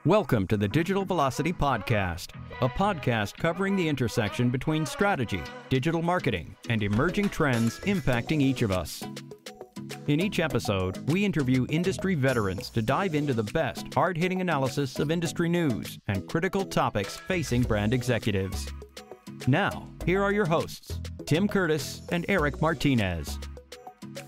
Welcome to the Digital Velocity Podcast, a podcast covering the intersection between strategy, digital marketing, and emerging trends impacting each of us. In each episode, we interview industry veterans to dive into the best, hard-hitting analysis of industry news and critical topics facing brand executives. Now, here are your hosts, Tim Curtis and Erik Martinez.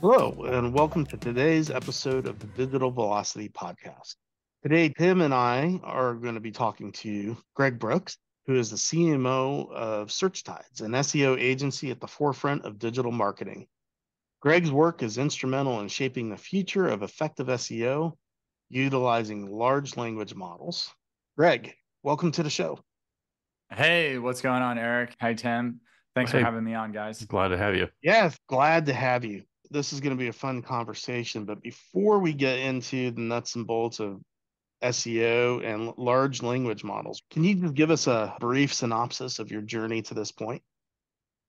Hello, and welcome to today's episode of the Digital Velocity Podcast. Today, Tim and I are going to be talking to Greg Brooks, who is the CMO of SearchTides, an SEO agency at the forefront of digital marketing. Greg's work is instrumental in shaping the future of effective SEO, utilizing large language models. Greg, welcome to the show. Hey, what's going on, Erik? Hi, Tim. Thanks for having me on, guys. Glad to have you. Yes, glad to have you. This is going to be a fun conversation, but before we get into the nuts and bolts of SEO and large language models, can you just give us a brief synopsis of your journey to this point?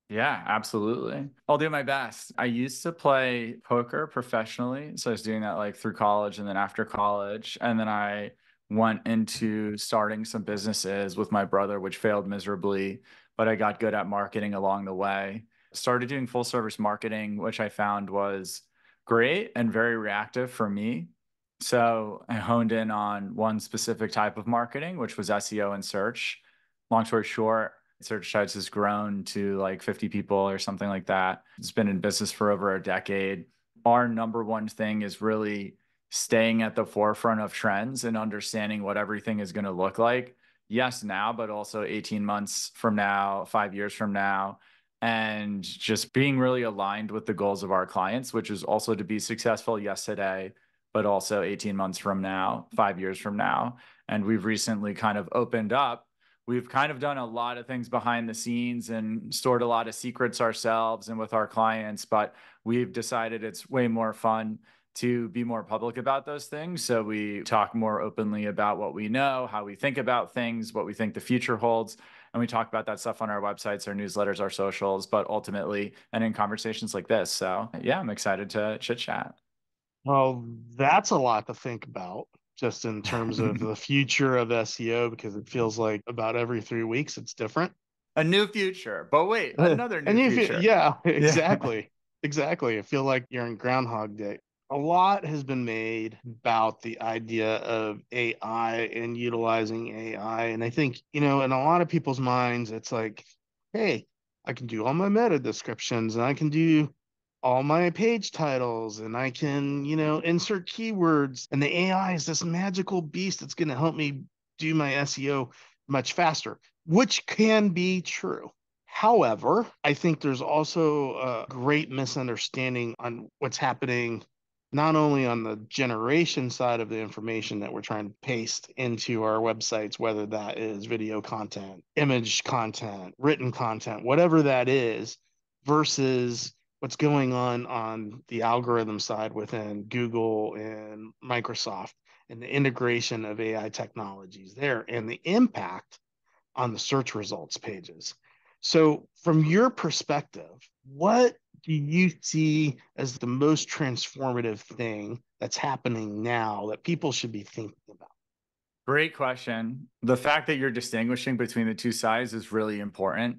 Yeah, absolutely. I'll do my best. I used to play poker professionally. So I was doing that like through college and then after college. And then I went into starting some businesses with my brother, which failed miserably, but I got good at marketing along the way. Started doing full service marketing, which I found was great and very reactive for me. So I honed in on one specific type of marketing, which was SEO and search. Long story short, SearchTides has grown to like 50 people or something like that. It's been in business for over a decade. Our number one thing is really staying at the forefront of trends and understanding what everything is going to look like. Yes, now, but also 18 months from now, 5 years from now, and just being really aligned with the goals of our clients, which is also to be successful, yes, today, but also 18 months from now, 5 years from now. And we've recently kind of opened up. We've kind of done a lot of things behind the scenes and stored a lot of secrets ourselves and with our clients, but we've decided it's way more fun to be more public about those things. So we talk more openly about what we know, how we think about things, what we think the future holds. And we talk about that stuff on our websites, our newsletters, our socials, but ultimately, and in conversations like this. So yeah, I'm excited to chit chat. Well, that's a lot to think about just in terms of the future of SEO, because it feels like about every 3 weeks it's different. A new future, but wait, another new future. Yeah, exactly. Exactly. I feel like you're in Groundhog Day. A lot has been made about the idea of AI and utilizing AI. And I think, in a lot of people's minds, it's like, hey, I can do all my meta descriptions and I can do all my page titles and I can, insert keywords. And the AI is this magical beast that's going to help me do my SEO much faster, which can be true. However, I think there's also a great misunderstanding on what's happening, not only on the generation side of the information that we're trying to paste into our websites, whether that is video content, image content, written content, whatever that is, versus what's going on the algorithm side within Google and Microsoft and the integration of AI technologies there and the impact on the search results pages. So from your perspective, what do you see as the most transformative thing that's happening now that people should be thinking about? Great question. The fact that you're distinguishing between the two sides is really important.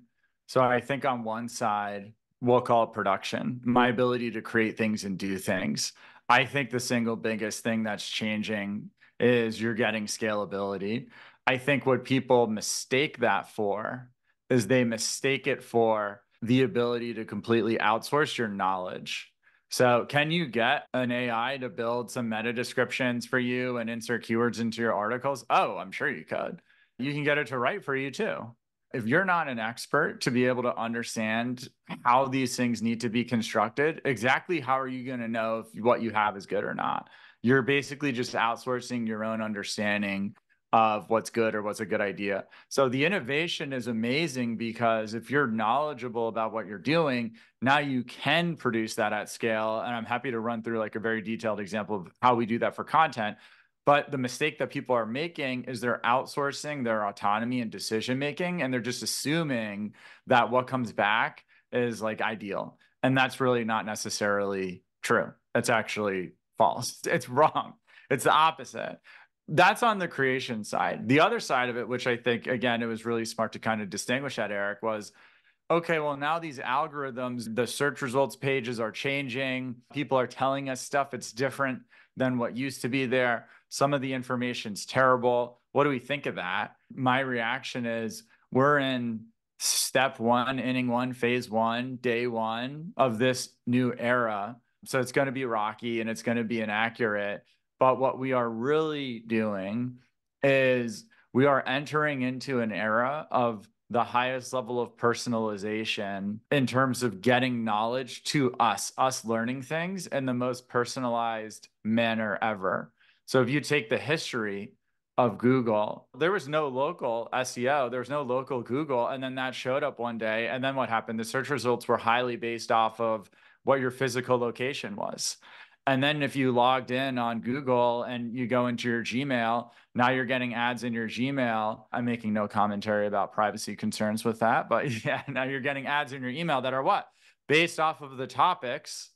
So I think on one side, we'll call it production, my ability to create things and do things. I think the single biggest thing that's changing is you're getting scalability. I think what people mistake that for is they mistake it for the ability to completely outsource your knowledge. So can you get an AI to build some meta descriptions for you and insert keywords into your articles? Oh, I'm sure you could. You can get it to write for you too. If you're not an expert to be able to understand how these things need to be constructed, exactly how are you going to know if what you have is good or not? You're basically just outsourcing your own understanding of what's good or what's a good idea. So the innovation is amazing because if you're knowledgeable about what you're doing, now you can produce that at scale. And I'm happy to run through like a very detailed example of how we do that for content. But the mistake that people are making is they're outsourcing their autonomy and decision-making, and they're just assuming that what comes back is like ideal. And that's really not necessarily true. It's actually false. It's wrong. It's the opposite. That's on the creation side. The other side of it, which I think, again, it was really smart to kind of distinguish that, Erik, was, okay, well, now these algorithms, the search results pages are changing. People are telling us stuff. It's different than what used to be there. Some of the information's terrible. What do we think of that? My reaction is we're in step one, inning one, phase one, day one of this new era. So it's going to be rocky and it's going to be inaccurate. But what we are really doing is we are entering into an era of the highest level of personalization in terms of getting knowledge to us learning things in the most personalized manner ever. So if you take the history of Google, there was no local SEO, there was no local Google, and then that showed up one day. And then what happened? The search results were highly based off of what your physical location was. And then if you logged in on Google and you go into your Gmail, now you're getting ads in your Gmail. I'm making no commentary about privacy concerns with that, but yeah, now you're getting ads in your email that are what? Based off of the topics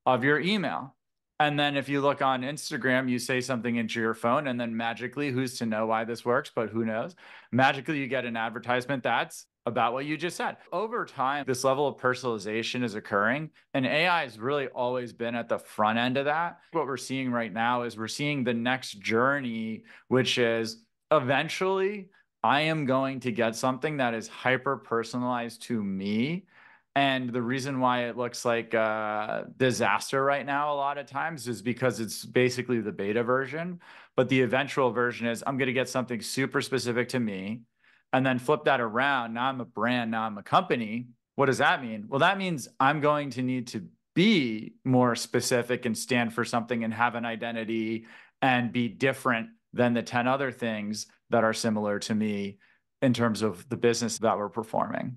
of your email. And then if you look on Instagram, you say something into your phone, and then magically, who's to know why this works, but who knows? Magically, you get an advertisement that's about what you just said. Over time, this level of personalization is occurring, and AI has really always been at the front end of that. What we're seeing right now is we're seeing the next journey, which is eventually I am going to get something that is hyper personalized to me. And the reason why it looks like a disaster right now a lot of times is because it's basically the beta version. But the eventual version is I'm going to get something super specific to me and then flip that around. Now I'm a brand, now I'm a company. What does that mean? Well, that means I'm going to need to be more specific and stand for something and have an identity and be different than the 10 other things that are similar to me in terms of the business that we're performing.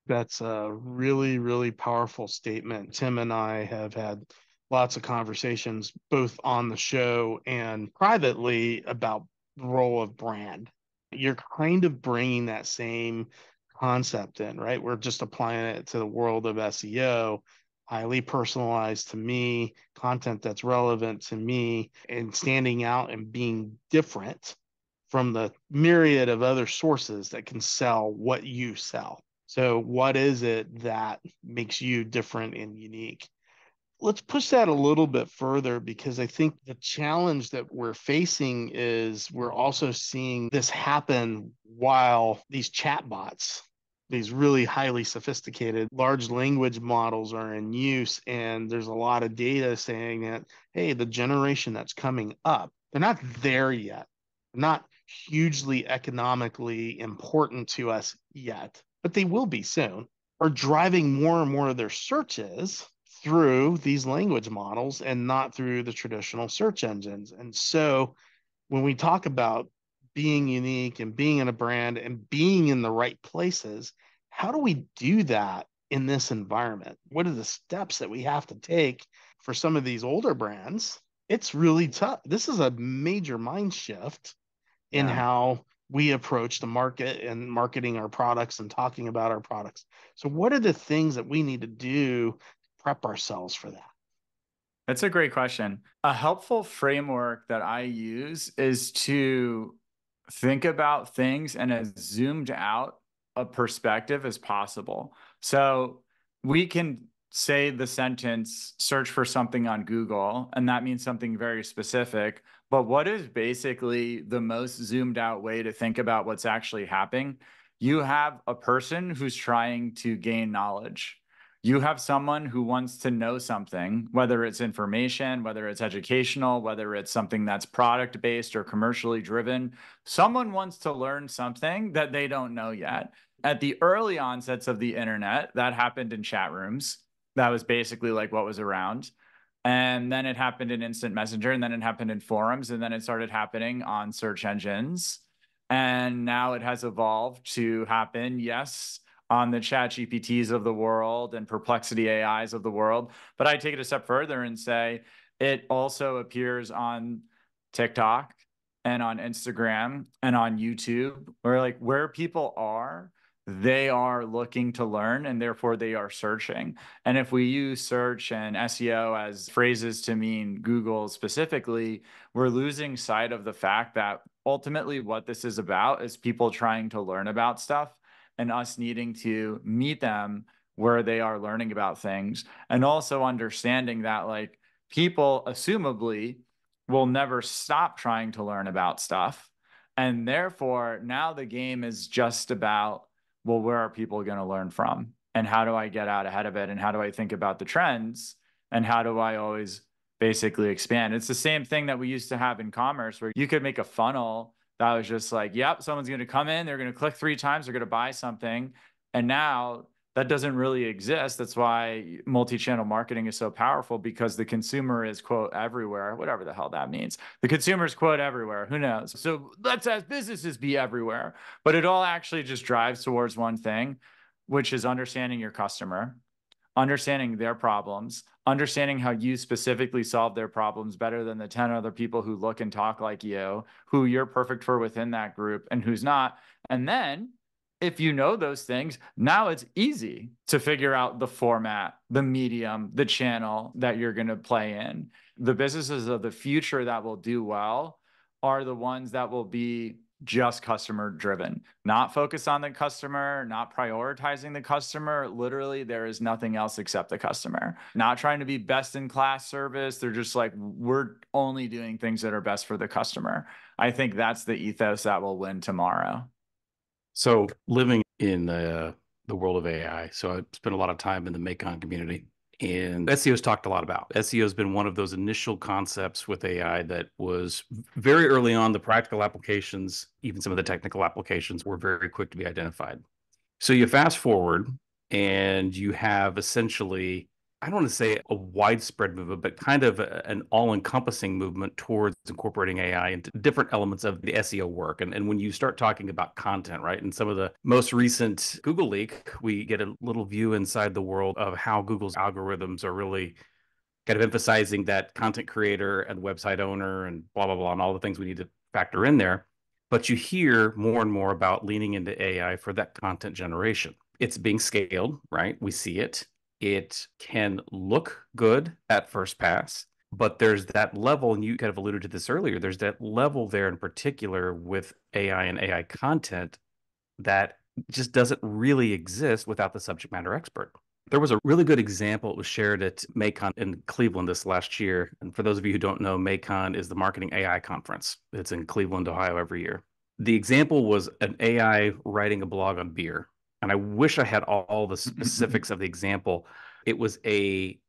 That's a really, really powerful statement. Tim and I have had lots of conversations, both on the show and privately, about the role of brand. You're kind of bringing that same concept in, right? We're just applying it to the world of SEO, highly personalized to me, content that's relevant to me, and standing out and being different from the myriad of other sources that can sell what you sell. So what is it that makes you different and unique? Let's push that a little bit further, because I think the challenge that we're facing is we're also seeing this happen while these chatbots, these really highly sophisticated large language models are in use. And there's a lot of data saying that, hey, the generation that's coming up, they're not there yet. They're not hugely economically important to us yet, but they will be soon, are driving more and more of their searches through these language models and not through the traditional search engines. And so when we talk about being unique and being in a brand and being in the right places, how do we do that in this environment? What are the steps that we have to take for some of these older brands? It's really tough. This is a major mind shift in how we approach the market and marketing our products and talking about our products. So what are the things that we need to do to prep ourselves for that? That's a great question. A helpful framework that I use is to think about things in as zoomed out a perspective as possible. So we can say the sentence, search for something on Google, and that means something very specific. But what is basically the most zoomed out way to think about what's actually happening? You have a person who's trying to gain knowledge. You have someone who wants to know something, whether it's information, whether it's educational, whether it's something that's product-based or commercially driven. Someone wants to learn something that they don't know yet. At the early onsets of the internet, that happened in chat rooms. That was basically like what was around. And then it happened in instant messenger, and then it happened in forums, and then it started happening on search engines. And now it has evolved to happen, yes, on the chat GPTs of the world and perplexity AIs of the world. But I take it a step further and say it also appears on TikTok and on Instagram and on YouTube, where like where people are, they are looking to learn and therefore they are searching. And if we use search and SEO as phrases to mean Google specifically, we're losing sight of the fact that ultimately what this is about is people trying to learn about stuff and us needing to meet them where they are learning about things. And also understanding that like people assumably will never stop trying to learn about stuff. And therefore now the game is just about, well, where are people going to learn from? And how do I get out ahead of it? And how do I think about the trends? And how do I always basically expand? It's the same thing that we used to have in commerce where you could make a funnel that was just like, yep, someone's going to come in, they're going to click 3 times, they're going to buy something. And now that doesn't really exist. That's why multi-channel marketing is so powerful, because the consumer is, quote, everywhere, whatever the hell that means. The consumer is, quote, everywhere. Who knows? So let's as businesses be everywhere. But it all actually just drives towards one thing, which is understanding your customer, understanding their problems, understanding how you specifically solve their problems better than the 10 other people who look and talk like you, who you're perfect for within that group and who's not. And then if you know those things, now it's easy to figure out the format, the medium, the channel that you're going to play in. The businesses of the future that will do well are the ones that will be just customer driven, not focused on the customer, not prioritizing the customer. Literally, there is nothing else except the customer. Not trying to be best in class service. They're just like, we're only doing things that are best for the customer. I think that's the ethos that will win tomorrow. So living in the world of AI, so I spent a lot of time in the Macon community, and SEO's talked a lot about. SEO has been one of those initial concepts with AI that was very early on. The practical applications, even some of the technical applications, were very quick to be identified. So you fast forward and you have essentially, I don't want to say a widespread movement, but kind of an all-encompassing movement towards incorporating AI into different elements of the SEO work. And when you start talking about content, right, and some of the most recent Google leak, we get a little view inside the world of how Google's algorithms are really kind of emphasizing that content creator and website owner and blah, blah, blah, and all the things we need to factor in there. But you hear more and more about leaning into AI for that content generation. It's being scaled, right? We see it. It can look good at first pass, but there's that level, and you kind of alluded to this earlier, there's that level there in particular with AI and AI content that just doesn't really exist without the subject matter expert. There was a really good example. It was shared at Macon in Cleveland this last year. And for those of you who don't know, Macon is the Marketing AI Conference. It's in Cleveland, Ohio every year. The example was an AI writing a blog on beer. And I wish I had all the specifics of the example. It was a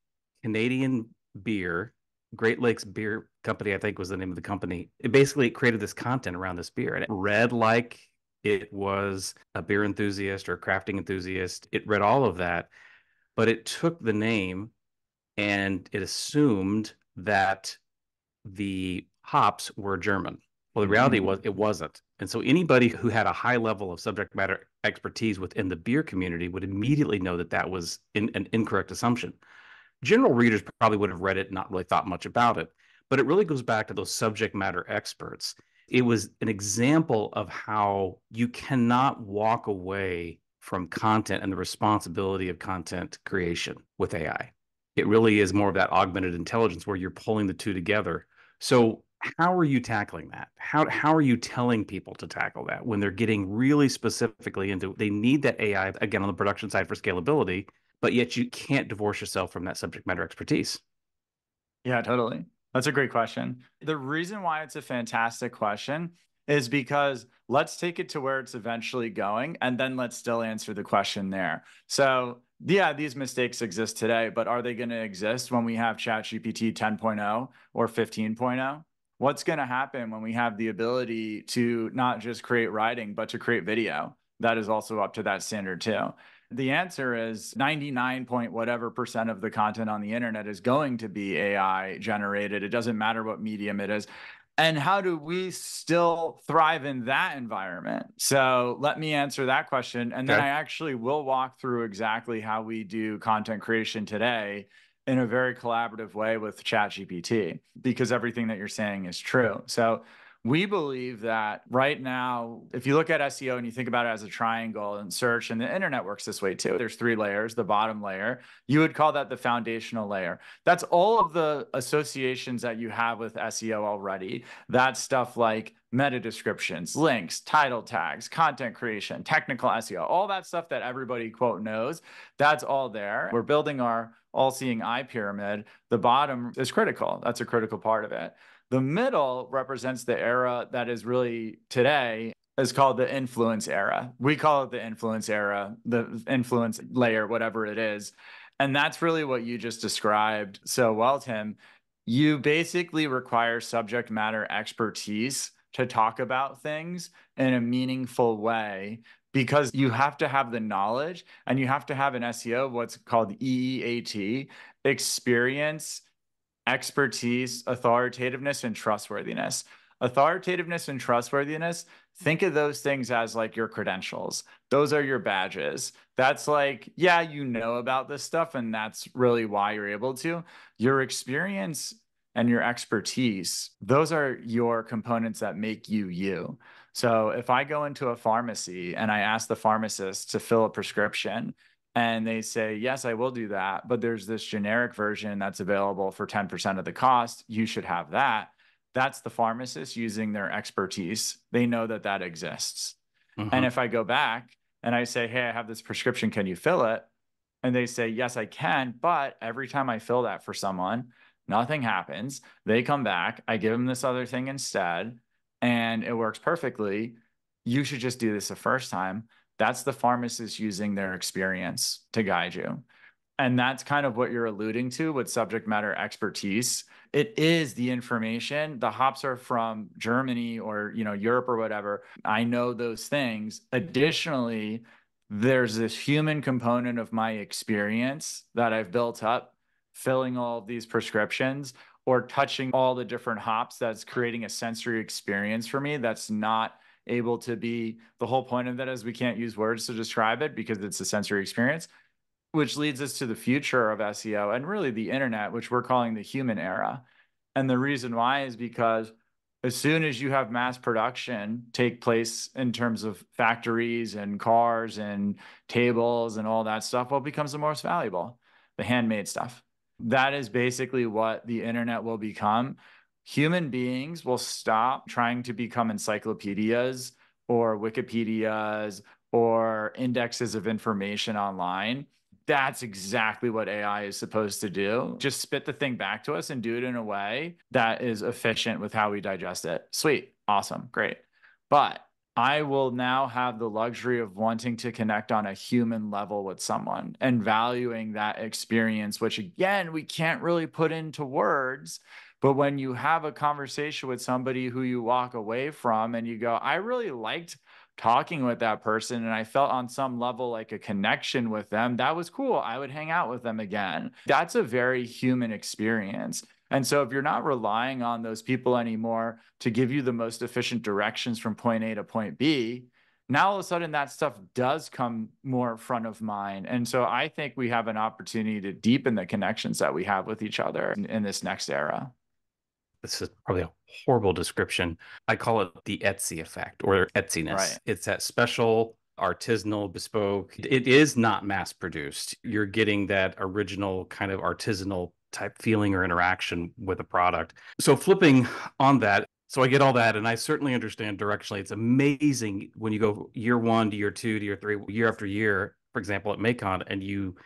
Canadian beer, Great Lakes Beer Company, I think was the name of the company. It basically created this content around this beer. And it read like it was a beer enthusiast or a crafting enthusiast. It read all of that. But it took the name and it assumed that the hops were German. Well, the reality was it wasn't. And so anybody who had a high level of subject matter expertise within the beer community would immediately know that that was an incorrect assumption. General readers probably would have read it and not really thought much about it. But it really goes back to those subject matter experts. It was an example of how you cannot walk away from content and the responsibility of content creation with AI. It really is more of that augmented intelligence where you're pulling the two together. So how are you tackling that? How are you telling people to tackle that when they're getting really specifically into, they need that AI, again, on the production side for scalability, but yet you can't divorce yourself from that subject matter expertise? Yeah, totally. That's a great question. The reason why it's a fantastic question is because let's take it to where it's eventually going, and then let's still answer the question there. So yeah, these mistakes exist today, but are they going to exist when we have ChatGPT 10.0 or 15.0? What's going to happen when we have the ability to not just create writing, but to create video? That is also up to that standard too. The answer is 99 point whatever % of the content on the internet is going to be AI generated. It doesn't matter what medium it is. And how do we still thrive in that environment? So let me answer that question. And then I actually will walk through exactly how we do content creation today in a very collaborative way with ChatGPT, because everything that you're saying is true. So We believe that right now, if you look at SEO and you think about it as a triangle, and search and the internet works this way too. There's 3 layers. The bottom layer, you would call that the foundational layer. That's all of the associations that you have with SEO already. That's stuff like meta descriptions, links, title tags, content creation, technical SEO, all that stuff that everybody quote knows. That's all there. We're building our all-seeing eye pyramid. The bottom is critical. That's a critical part of it. The middle represents the era that is really today, is called the influence era. We call it the influence era, the influence layer, whatever it is. And that's really what you just described so well, Tim. You basically require subject matter expertise to talk about things in a meaningful way, because you have to have the knowledge and you have to have an SEO, what's called EEAT, experience, expertise, authoritativeness, and trustworthiness. Authoritativeness and trustworthiness, think of those things as like your credentials. Those are your badges. That's like, yeah, you know about this stuff, and that's really why you're able to. Your experience and your expertise, those are your components that make you you. So if I go into a pharmacy and I ask the pharmacist to fill a prescription, and they say, yes, I will do that, but there's this generic version that's available for 10% of the cost, you should have that. That's the pharmacist using their expertise. They know that that exists. And if I go back and I say, hey, I have this prescription, can you fill it? And they say, yes, I can. But every time I fill that for someone, nothing happens. They come back, I give them this other thing instead, and it works perfectly. You should just do this the first time. That's the pharmacist using their experience to guide you. And that's kind of what you're alluding to with subject matter expertise. It is the information. The hops are from Germany or, Europe or whatever. I know those things. Additionally, there's this human component of my experience that I've built up, filling all of these prescriptions or touching all the different hops, that's creating a sensory experience for me that's not able to be. The whole point of that is we can't use words to describe it because it's a sensory experience, which leads us to the future of SEO and really the internet, which we're calling the human era. And the reason why is because as soon as you have mass production take place in terms of factories and cars and tables and all that stuff, what becomes the most valuable? The handmade stuff. That is basically what the internet will become. Human beings will stop trying to become encyclopedias or Wikipedias or indexes of information online. That's exactly what AI is supposed to do. Just spit the thing back to us and do it in a way that is efficient with how we digest it. Sweet. Awesome. Great. But I will now have the luxury of wanting to connect on a human level with someone and valuing that experience, which again, we can't really put into words. But when you have a conversation with somebody who you walk away from and you go, I really liked talking with that person and I felt on some level like a connection with them, that was cool. I would hang out with them again. That's a very human experience. And so if you're not relying on those people anymore to give you the most efficient directions from point A to point B, now all of a sudden that stuff does come more front of mind. And so I think we have an opportunity to deepen the connections that we have with each other in this next era. This is probably a horrible description. I call it the Etsy effect or Etsiness. Right. It's that special, artisanal, bespoke. It is not mass produced. You're getting that original kind of artisanal type feeling or interaction with a product. So flipping on that, so I get all that, and I certainly understand directionally. It's amazing when you go year 1 to year 2 to year 3, year after year, for example, at Macon, and you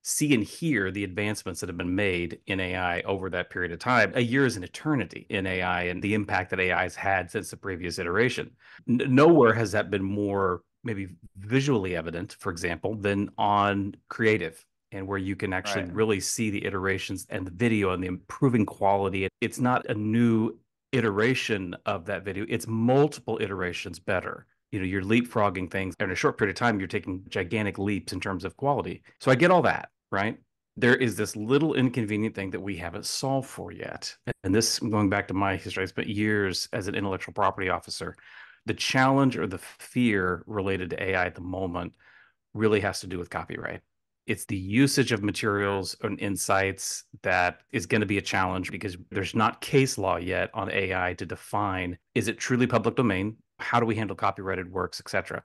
see and hear the advancements that have been made in AI over that period of time. A year is an eternity in AI and the impact that AI has had since the previous iteration. Nowhere has that been more maybe visually evident, for example, than on creative, and where you can actually really see the iterations and the video and the improving quality. It's not a new iteration of that video. It's multiple iterations better. You're leapfrogging things. In a short period of time, you're taking gigantic leaps in terms of quality. So I get all that, right? There is this little inconvenient thing that we haven't solved for yet. And this, going back to my history, I spent years as an intellectual property officer. The challenge or the fear related to AI at the moment really has to do with copyright. It's the usage of materials and insights that is going to be a challenge because there's not case law yet on AI to define, is it truly public domain? How do we handle copyrighted works, etc.?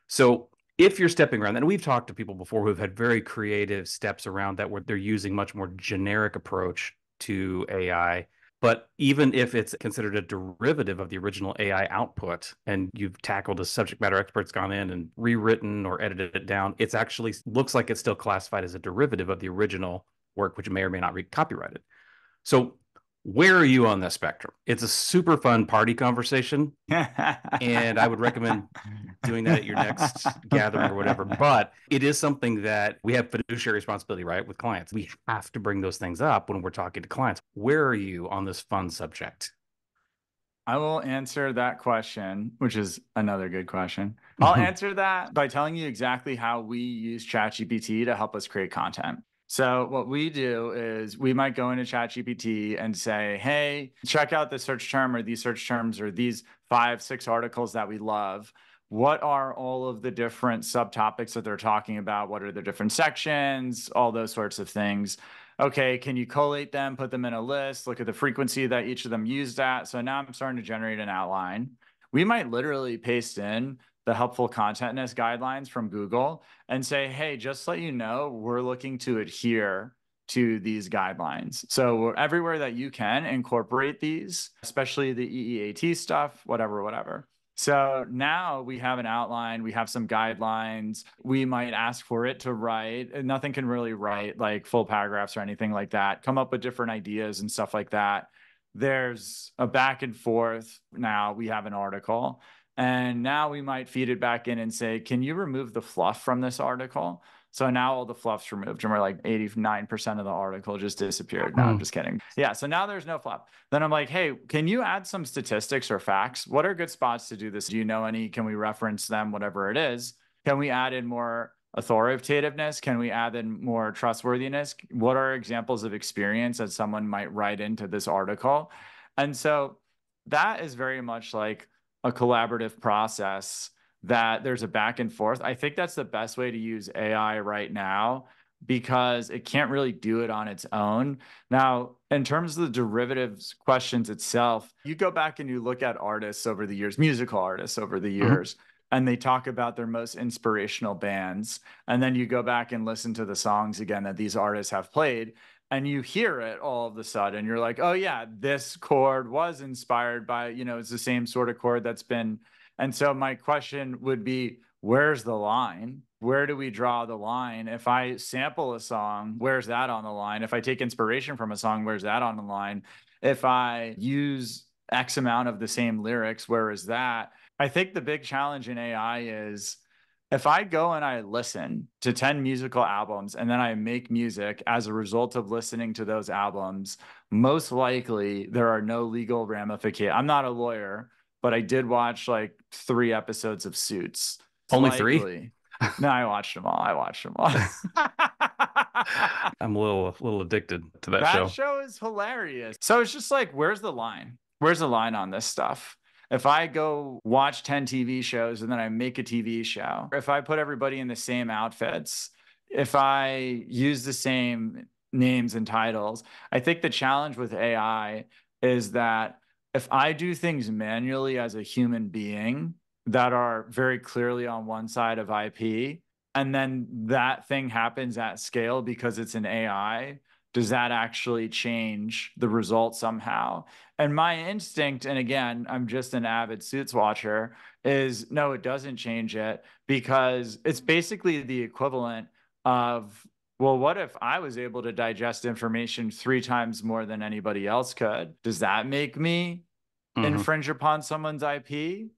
So if you're stepping around, and we've talked to people before who have had very creative steps around that where they're using much more generic approach to AI. But even if it's considered a derivative of the original AI output and you've tackled a subject matter expert's gone in and rewritten or edited it down, it's actually looks like it's still classified as a derivative of the original work, which may or may not be copyrighted. So where are you on that spectrum? It's a super fun party conversation. And I would recommend doing that at your next gathering or whatever. But it is something that we have fiduciary responsibility, right? With clients. We have to bring those things up when we're talking to clients. Where are you on this fun subject? I will answer that question, which is another good question. I'll answer that by telling you exactly how we use ChatGPT to help us create content. So what we do is we might go into ChatGPT and say, hey, check out this search term or these search terms or these 5-6 articles that we love. What are all of the different subtopics that they're talking about? What are the different sections? All those sorts of things. Okay, can you collate them, put them in a list, look at the frequency that each of them used at? So now I'm starting to generate an outline. We might literally paste in the helpful contentness guidelines from Google and say, hey, just let you know, we're looking to adhere to these guidelines. So everywhere that you can incorporate these, especially the EEAT stuff, whatever. So now we have an outline, we have some guidelines, we might ask for it to write, and nothing can really write like full paragraphs or anything like that, come up with different ideas and stuff like that. There's a back and forth. Now we have an article. And now we might feed it back in and say, can you remove the fluff from this article? So now all the fluff's removed and we're like 89% of the article just disappeared. No, I'm just kidding. Yeah, so now there's no fluff. Then I'm like, hey, can you add some statistics or facts? What are good spots to do this? Do you know any? Can we reference them? Whatever it is. Can we add in more authoritativeness? Can we add in more trustworthiness? What are examples of experience that someone might write into this article? And so that is very much like a collaborative process that there's a back and forth. I think that's the best way to use AI right now because it can't really do it on its own. Now, in terms of the derivatives questions itself, you go back and you look at artists over the years, musical artists over the years, and they talk about their most inspirational bands. And then you go back and listen to the songs again that these artists have played. And you hear it all of a sudden, you're like, oh yeah, this chord was inspired by, it's the same sort of chord that's been. And so my question would be, where's the line? Where do we draw the line? If I sample a song, where's that on the line? If I take inspiration from a song, where's that on the line? If I use X amount of the same lyrics, where is that? I think the big challenge in AI is, if I go and I listen to 10 musical albums and then I make music as a result of listening to those albums, most likely there are no legal ramifications. I'm not a lawyer, but I did watch like 3 episodes of Suits. Only 3? No, I watched them all. I'm a little addicted to that show. That show is hilarious. So it's just like, where's the line? Where's the line on this stuff? If I go watch 10 TV shows and then I make a TV show, if I put everybody in the same outfits, if I use the same names and titles, I think the challenge with AI is that if I do things manually as a human being that are very clearly on one side of IP, and then that thing happens at scale because it's an AI, does that actually change the result somehow? And my instinct, and again, I'm just an avid Suits watcher, is no, it doesn't change it because it's basically the equivalent of, well, what if I was able to digest information 3 times more than anybody else could? Does that make me infringe upon someone's IP?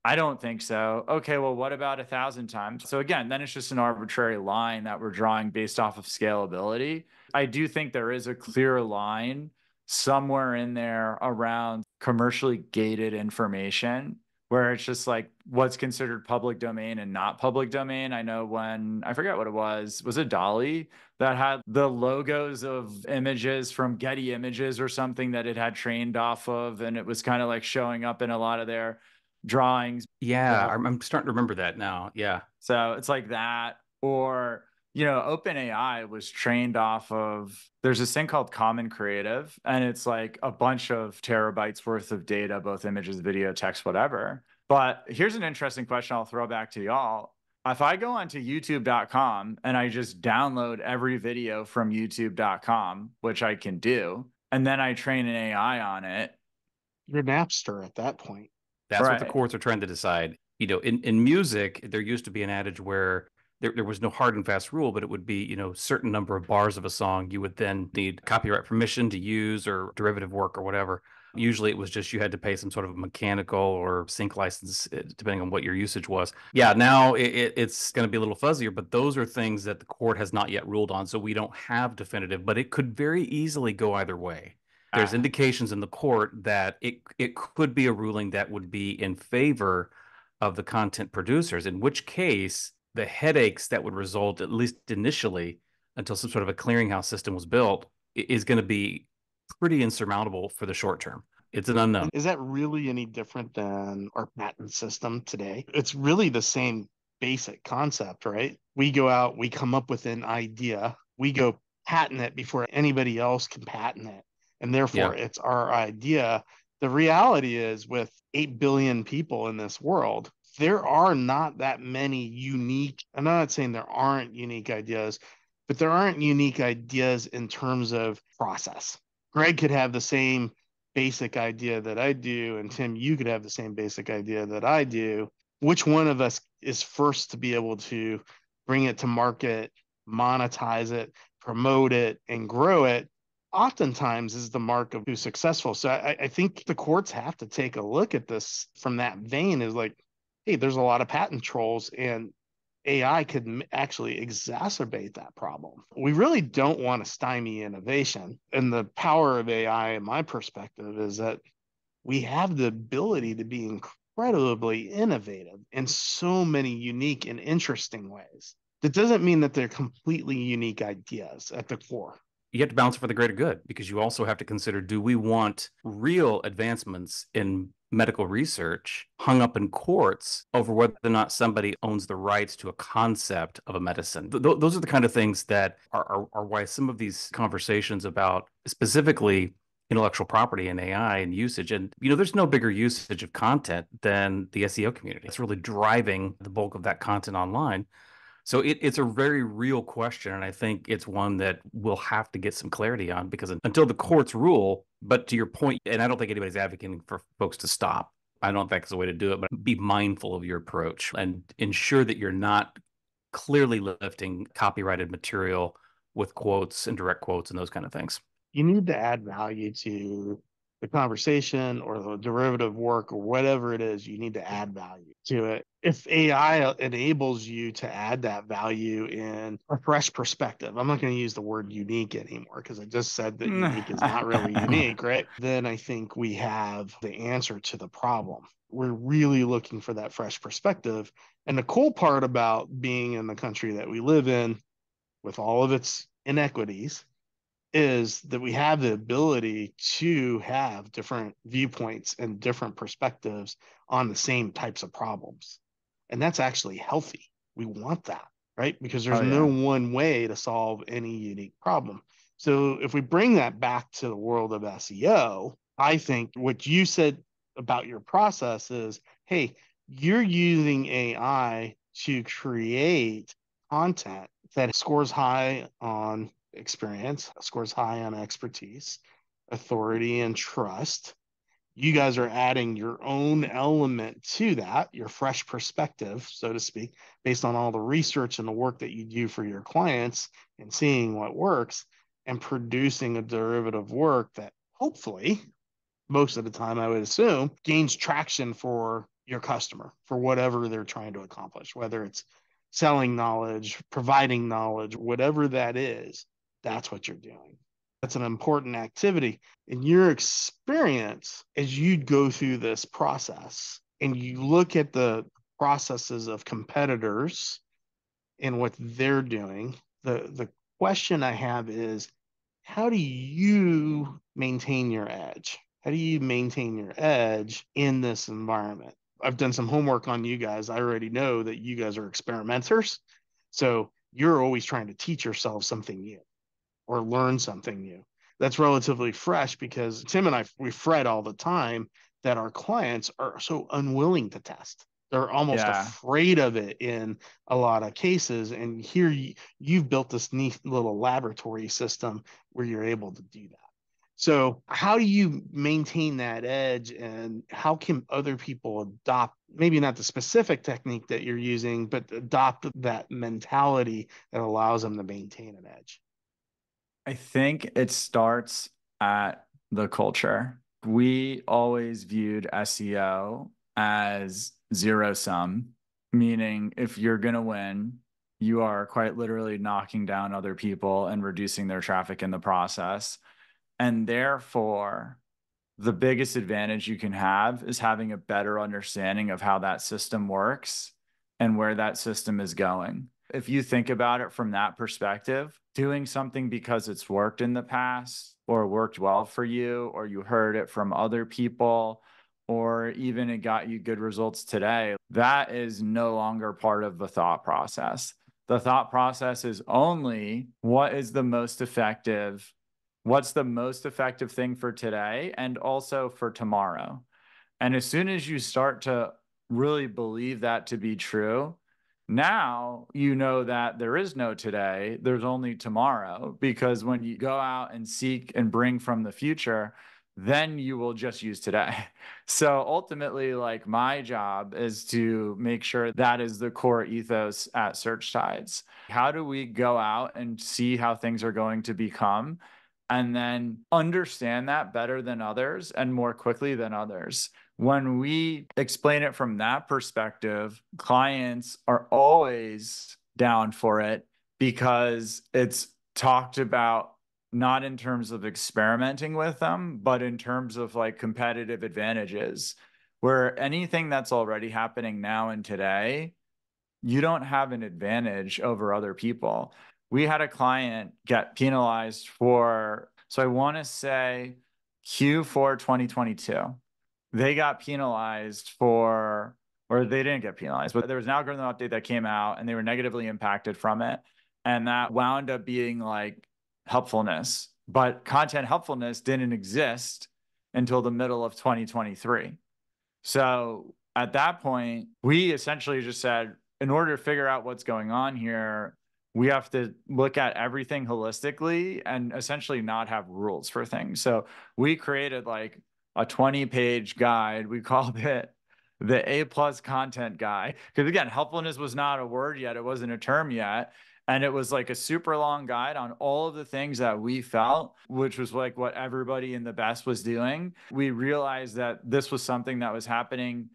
I don't think so. Okay, well, what about 1,000 times? So again, then it's just an arbitrary line that we're drawing based off of scalability. I do think there is a clear line somewhere in there around commercially gated information where it's just like what's considered public domain and not public domain. I know when, I forget what it was it Dolly that had the logos of images from Getty Images or something that it had trained off of, and it was kind of like showing up in a lot of their drawings. Yeah, I'm starting to remember that now. Yeah. So it's like that, or OpenAI was trained off of, there's this thing called Common Creative, and it's like a bunch of terabytes worth of data, both images, video, text, whatever. But here's an interesting question I'll throw back to y'all. If I go onto youtube.com and I just download every video from youtube.com, which I can do, and then I train an AI on it. You're Napster at that point. That's what the courts are trying to decide. In music, there used to be an adage where there was no hard and fast rule, but it would be, certain number of bars of a song you would then need copyright permission to use or derivative work or whatever. Usually it was just you had to pay some sort of mechanical or sync license, depending on what your usage was. Yeah, now it's going to be a little fuzzier, but those are things that the court has not yet ruled on. So we don't have definitive, but it could very easily go either way. There's indications in the court that it could be a ruling that would be in favor of the content producers, in which case the headaches that would result, at least initially, until some sort of a clearinghouse system was built, is going to be pretty insurmountable for the short term. It's an unknown. Is that really any different than our patent system today? It's really the same basic concept, right? We go out, we come up with an idea, we go patent it before anybody else can patent it. And therefore, it's our idea. The reality is, with 8 billion people in this world, there are not that many unique, I'm not saying there aren't unique ideas, but there aren't unique ideas in terms of process. Greg could have the same basic idea that I do, and Tim, you could have the same basic idea that I do. Which one of us is first to be able to bring it to market, monetize it, promote it, and grow it? Oftentimes is the mark of who's successful. So I think the courts have to take a look at this from that vein, is like, hey, there's a lot of patent trolls, and AI could actually exacerbate that problem. We really don't want to stymie innovation. And the power of AI, in my perspective, is that we have the ability to be incredibly innovative in so many unique and interesting ways. That doesn't mean that they're completely unique ideas at the core. You have to balance it for the greater good, because you also have to consider, do we want real advancements in medical research hung up in courts over whether or not somebody owns the rights to a concept of a medicine? Those are the kind of things that are why some of these conversations about specifically intellectual property and AI and usage, and there's no bigger usage of content than the SEO community. It's really driving the bulk of that content online. So it's a very real question, and I think it's one that we'll have to get some clarity on, because until the courts rule, but to your point, and I don't think anybody's advocating for folks to stop. I don't think that's the way to do it, but be mindful of your approach and ensure that you're not clearly lifting copyrighted material with quotes and direct quotes and those kind of things. You need to add value to the conversation or the derivative work or whatever it is. You need to add value to it. If AI enables you to add that value in a fresh perspective, I'm not going to use the word unique anymore, because I just said that unique is not really unique, right? Then I think we have the answer to the problem. We're really looking for that fresh perspective. And the cool part about being in the country that we live in, with all of its inequities, is that we have the ability to have different viewpoints and different perspectives on the same types of problems. And that's actually healthy. We want that, right? Because there's no one way to solve any unique problem. So if we bring that back to the world of SEO, I think what you said about your process is, hey, you're using AI to create content that scores high on experience, scores high on expertise, authority, and trust. You guys are adding your own element to that, your fresh perspective, so to speak, based on all the research and the work that you do for your clients and seeing what works, and producing a derivative work that hopefully, most of the time, I would assume, gains traction for your customer for whatever they're trying to accomplish, whether it's selling knowledge, providing knowledge, whatever that is. That's what you're doing. That's an important activity. In your experience, as you go through this process and you look at the processes of competitors and what they're doing, the question I have is, how do you maintain your edge? How do you maintain your edge in this environment? I've done some homework on you guys. I already know that you guys are experimenters. So you're always trying to teach yourself something new or learn something new that's relatively fresh, because Tim and I, we fret all the time that our clients are so unwilling to test. They're almost Yeah. afraid of it in a lot of cases. And here you've built this neat little laboratory system where you're able to do that. So how do you maintain that edge, and how can other people adopt, maybe not the specific technique that you're using, but adopt that mentality that allows them to maintain an edge? I think it starts at the culture. We always viewed SEO as zero sum, meaning if you're going to win, you are quite literally knocking down other people and reducing their traffic in the process. And therefore, the biggest advantage you can have is having a better understanding of how that system works and where that system is going. If you think about it from that perspective, doing something because it's worked in the past or worked well for you, or you heard it from other people, or even it got you good results today, that is no longer part of the thought process. The thought process is only what is the most effective, what's the most effective thing for today and also for tomorrow. And as soon as you start to really believe that to be true, now you know that there is no today, there's only tomorrow, because when you go out and seek and bring from the future, then you will just use today. So ultimately, like, my job is to make sure that is the core ethos at SearchTides. How do we go out and see how things are going to become, and then understand that better than others and more quickly than others? When we explain it from that perspective, clients are always down for it, because it's talked about not in terms of experimenting with them, but in terms of like competitive advantages, where anything that's already happening now and today, you don't have an advantage over other people. We had a client get penalized for, so I want to say Q4 2022. They got penalized for, or they didn't get penalized, but there was an algorithm update that came out and they were negatively impacted from it. And that wound up being like helpfulness, but content helpfulness didn't exist until the middle of 2023. So at that point, we essentially just said, in order to figure out what's going on here, we have to look at everything holistically and essentially not have rules for things. So we created like a 20-page guide. We called it the A+ content guide, because again, helpfulness was not a word yet. It wasn't a term yet. And it was like a super long guide on all of the things that we felt, which was like what everybody in the best was doing. We realized that this was something that was happening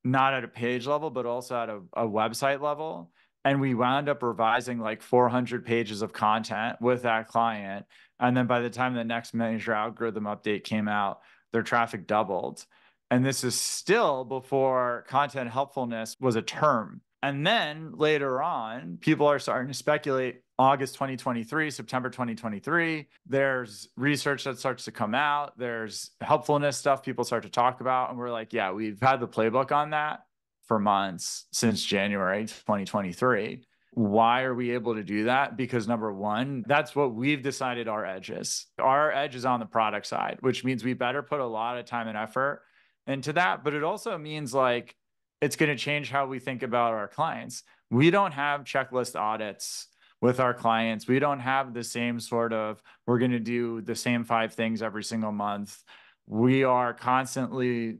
not at a page level, but also at a website level. And we wound up revising like 400 pages of content with that client. And then by the time the next major algorithm update came out, their traffic doubled. And this is still before content helpfulness was a term. And then later on, people are starting to speculate August 2023, September 2023. There's research that starts to come out. There's helpfulness stuff people start to talk about. And we're like, yeah, we've had the playbook on that for months, since January 2023. Why are we able to do that? Because number one, that's what we've decided our edge is. Our edge is on the product side, which means we better put a lot of time and effort into that. But it also means like, it's going to change how we think about our clients. We don't have checklist audits with our clients. We don't have the same sort of, we're going to do the same 5 things every single month. We are constantly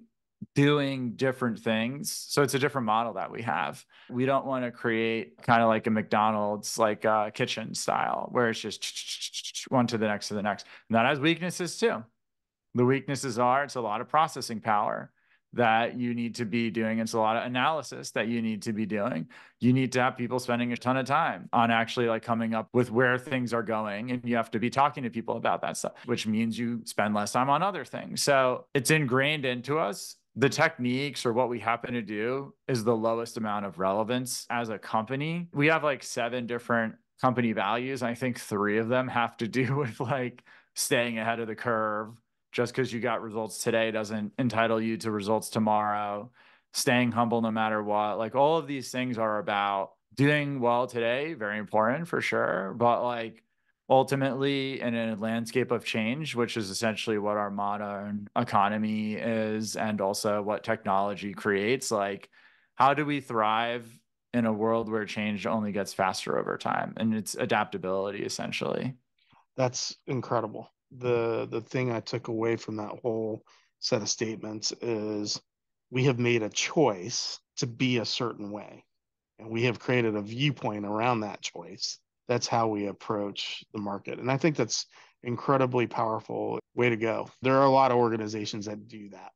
doing different things. So it's a different model that we have. We don't want to create kind of like a McDonald's, like a kitchen style, where it's just one to the next to the next. And that has weaknesses too. The weaknesses are, it's a lot of processing power that you need to be doing. It's a lot of analysis that you need to be doing. You need to have people spending a ton of time on actually like coming up with where things are going. And you have to be talking to people about that stuff, which means you spend less time on other things. So it's ingrained into us. The techniques or what we happen to do is the lowest amount of relevance as a company. We have like 7 different company values. I think 3 of them have to do with like staying ahead of the curve. Just because you got results today doesn't entitle you to results tomorrow. Staying humble no matter what. Like all of these things are about doing well today, very important for sure. But like ultimately in a landscape of change, which is essentially what our modern economy is, and also what technology creates, like how do we thrive in a world where change only gets faster over time? And it's adaptability essentially. That's incredible. The thing I took away from that whole set of statements is we have made a choice to be a certain way, and we have created a viewpoint around that choice. That's how we approach the market. And I think that's incredibly powerful. Way to go. There are a lot of organizations that do that,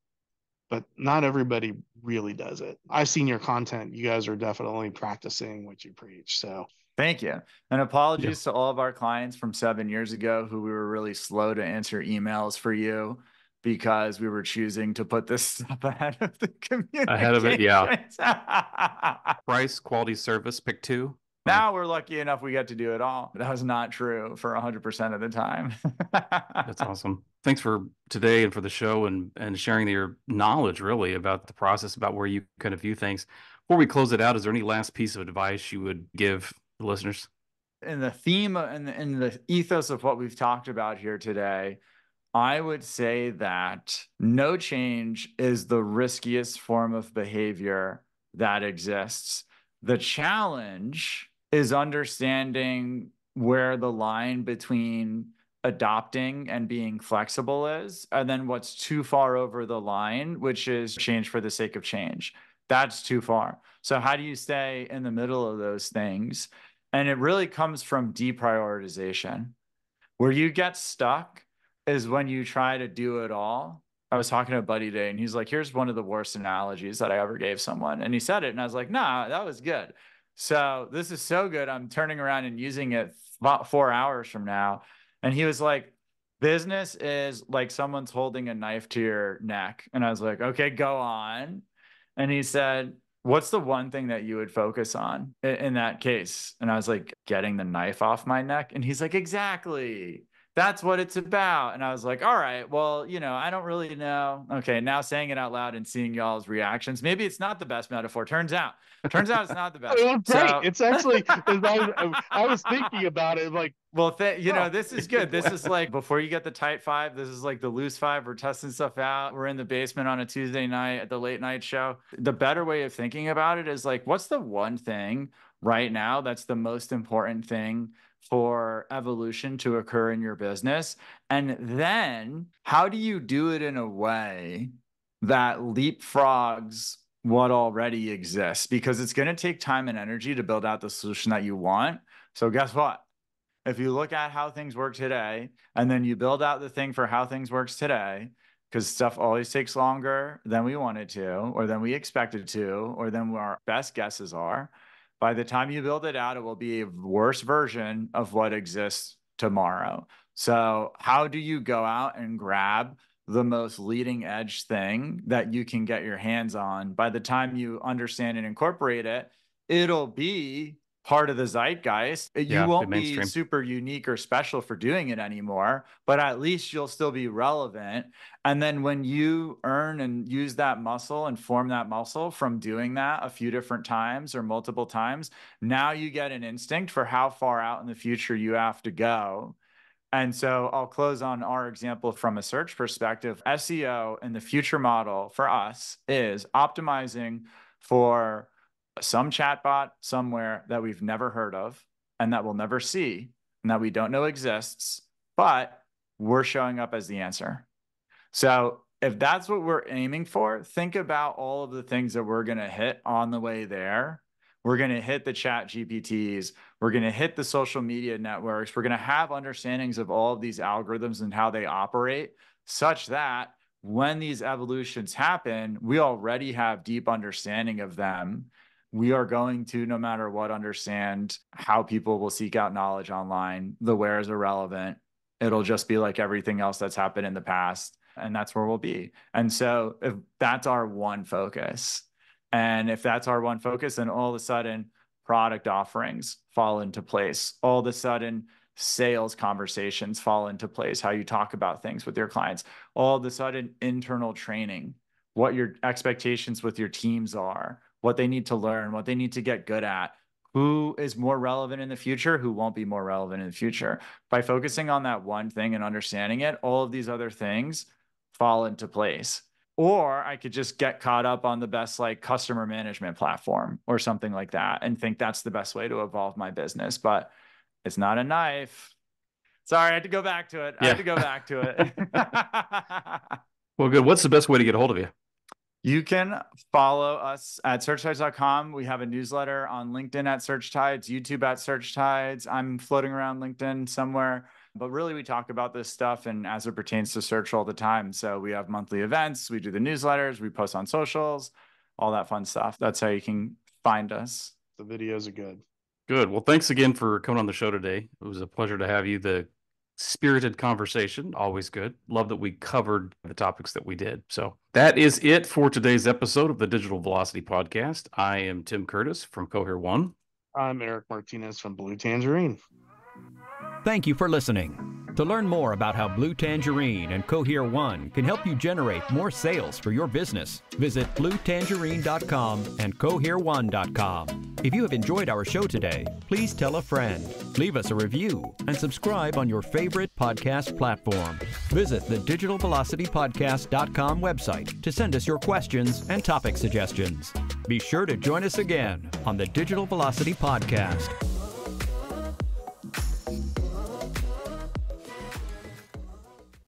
but not everybody really does it. I've seen your content. You guys are definitely practicing what you preach. So thank you. And apologies to all of our clients from 7 years ago who we were really slow to answer emails for you because we were choosing to put this stuff ahead of the communication. Ahead of it, yeah. Price, quality, service, pick two. Now we're lucky enough we get to do it all. That was not true for 100% of the time. That's awesome. Thanks for today and for the show and sharing your knowledge really about the process, about where you kind of view things. Before we close it out, is there any last piece of advice you would give the listeners? In the theme and in the ethos of what we've talked about here today, I would say that no change is the riskiest form of behavior that exists. The challenge is understanding where the line between adopting and being flexible is, and then what's too far over the line, which is change for the sake of change. That's too far. So how do you stay in the middle of those things? And it really comes from deprioritization. Where you get stuck is when you try to do it all. I was talking to a buddy today and he's like, here's one of the worst analogies that I ever gave someone. And he said it and I was like, nah, that was good. So this is so good. I'm turning around and using it about 4 hours from now. And he was like, business is like someone's holding a knife to your neck. And I was like, okay, go on. And he said, what's the one thing that you would focus on in that case? And I was like, getting the knife off my neck. And he's like, exactly. That's what it's about. And I was like, all right, well, I don't really know. Okay, now saying it out loud and seeing y'all's reactions, maybe it's not the best metaphor. Turns out it's not the best. It's great. It's actually, I was thinking about it, like, well, this is good. This is like before you get the tight five. This is like the loose five. We're testing stuff out. We're in the basement on a Tuesday night at the late night show. The better way of thinking about it is like, what's the one thing right now that's the most important thing for evolution to occur in your business? And then how do you do it in a way that leapfrogs what already exists? Because it's going to take time and energy to build out the solution that you want. So guess what? If you look at how things work today, and then you build out the thing for how things works today, because stuff always takes longer than we want it to, or than we expect it to, or than our best guesses are, by the time you build it out, it will be a worse version of what exists tomorrow. So how do you go out and grab the most leading edge thing that you can get your hands on? By the time you understand and incorporate it, it'll be part of the zeitgeist. You won't be super unique or special for doing it anymore, but at least you'll still be relevant. And then when you earn and use that muscle and form that muscle from doing that a few different times or multiple times, now you get an instinct for how far out in the future you have to go. And so I'll close on our example from a search perspective. SEO and the future model for us is optimizing for some chatbot somewhere that we've never heard of and that we'll never see and that we don't know exists, but we're showing up as the answer. So if that's what we're aiming for, think about all of the things that we're going to hit on the way there. We're going to hit the chat GPTs. We're going to hit the social media networks. We're going to have understandings of all of these algorithms and how they operate such that when these evolutions happen, we already have deep understanding of them. We are going to, no matter what, understand how people will seek out knowledge online. The where is irrelevant. It'll just be like everything else that's happened in the past. And that's where we'll be. And so if that's our one focus, then all of a sudden product offerings fall into place. All of a sudden sales conversations fall into place, how you talk about things with your clients. All of a sudden internal training, what your expectations with your teams are, what they need to learn, what they need to get good at, who is more relevant in the future, who won't be more relevant in the future. By focusing on that one thing and understanding it, all of these other things fall into place. Or I could just get caught up on the best like customer management platform or something like that and think that's the best way to evolve my business. But it's not a knife. Sorry, I had to go back to it. I had to go back to it. Well, good. What's the best way to get a hold of you? You can follow us at SearchTides.com. We have a newsletter on LinkedIn at SearchTides, YouTube at SearchTides. I'm floating around LinkedIn somewhere. But really, we talk about this stuff and as it pertains to search all the time. So we have monthly events, we do the newsletters, we post on socials, all that fun stuff. That's how you can find us. The videos are good. Good. Well, thanks again for coming on the show today. It was a pleasure to have you. The spirited conversation, always good. Love that we covered the topics that we did. So that is it for today's episode of the Digital Velocity Podcast. I am Tim Curtis from Cohere One. I'm Erik Martinez from Blue Tangerine. Thank you for listening. To learn more about how Blue Tangerine and Cohere One can help you generate more sales for your business, visit bluetangerine.com and cohere1.com. If you have enjoyed our show today, please tell a friend, leave us a review, and subscribe on your favorite podcast platform. Visit the digitalvelocitypodcast.com website to send us your questions and topic suggestions. Be sure to join us again on the Digital Velocity Podcast.